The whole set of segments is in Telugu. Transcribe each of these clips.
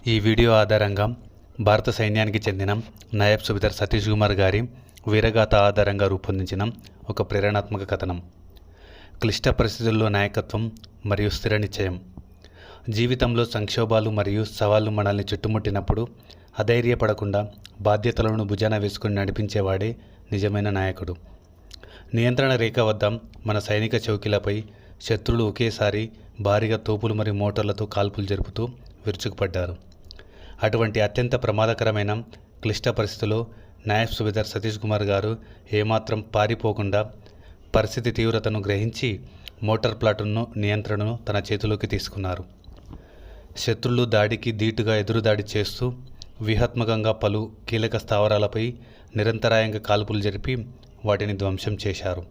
ఈ వీడియో ఆధారంగా భారత సైన్యానికి చెందిన నాయబ్ సుబేదార్ సతీష్ కుమార్ గారి వీరగాథ ఆధారంగా రూపొందించిన ఒక ప్రేరణాత్మక కథనం. క్లిష్ట పరిస్థితుల్లో నాయకత్వం మరియు స్థిర నిశ్చయం. జీవితంలో సంక్షోభాలు మరియు సవాళ్లు మనల్ని చుట్టుముట్టినప్పుడు అధైర్యపడకుండా బాధ్యతలను భుజాన వేసుకుని నడిపించేవాడే నిజమైన నాయకుడు. నియంత్రణ రేఖ వద్ద మన సైనిక చౌకీలపై శత్రువులు ఒకేసారి భారీగా తోపులు మరియు మోటార్లతో కాల్పులు జరుపుతూ విరుచుకుపడ్డారు. అటువంటి అత్యంత ప్రమాదకరమైన క్లిష్ట పరిస్థితుల్లో నాయబ్ సుబేదార్ సతీష్ కుమార్ గారు ఏమాత్రం పారిపోకుండా పరిస్థితి తీవ్రతను గ్రహించి మోటార్ ప్లాటూన్ నియంత్రణను తన చేతిలోకి తీసుకున్నారు. శత్రువులు దాడికి ధీటుగా ఎదురుదాడి చేస్తూ వ్యూహాత్మకంగా పలు కీలక స్థావరాలపై నిరంతరాయంగా కాల్పులు జరిపి వాటిని ధ్వంసం చేశారు.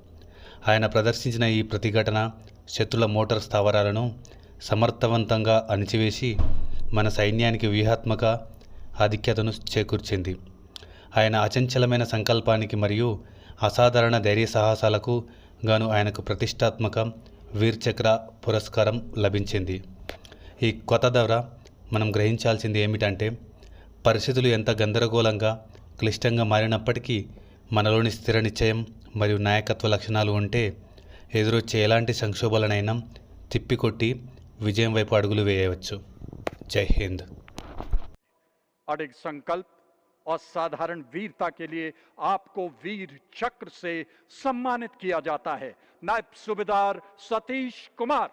ఆయన ప్రదర్శించిన ఈ ప్రతిఘటన శత్రుల మోటార్ స్థావరాలను సమర్థవంతంగా అణిచివేసి మన సైన్యానికి వ్యూహాత్మక ఆధిక్యతను చేకూర్చింది. ఆయన అచంచలమైన సంకల్పానికి మరియు అసాధారణ ధైర్య సాహసాలకు గాను ఆయనకు ప్రతిష్టాత్మక వీర్ చక్ర పురస్కారం లభించింది. ఈ కథ ద్వారా మనం గ్రహించాల్సింది ఏమిటంటే, పరిస్థితులు ఎంత గందరగోళంగా క్లిష్టంగా మారినప్పటికీ మనలోని స్థిర నిశ్చయం మరియు నాయకత్వ లక్షణాలు ఉంటే ఎదురొచ్చే ఎలాంటి సంక్షోభాలనైనా తిప్పికొట్టి విజయం వైపు అడుగులు వేయవచ్చు. जय हिंद। अडिग संकल्प और साधारण वीरता के लिए आपको वीर चक्र से सम्मानित किया जाता है। नायब सूबेदार सतीश कुमार।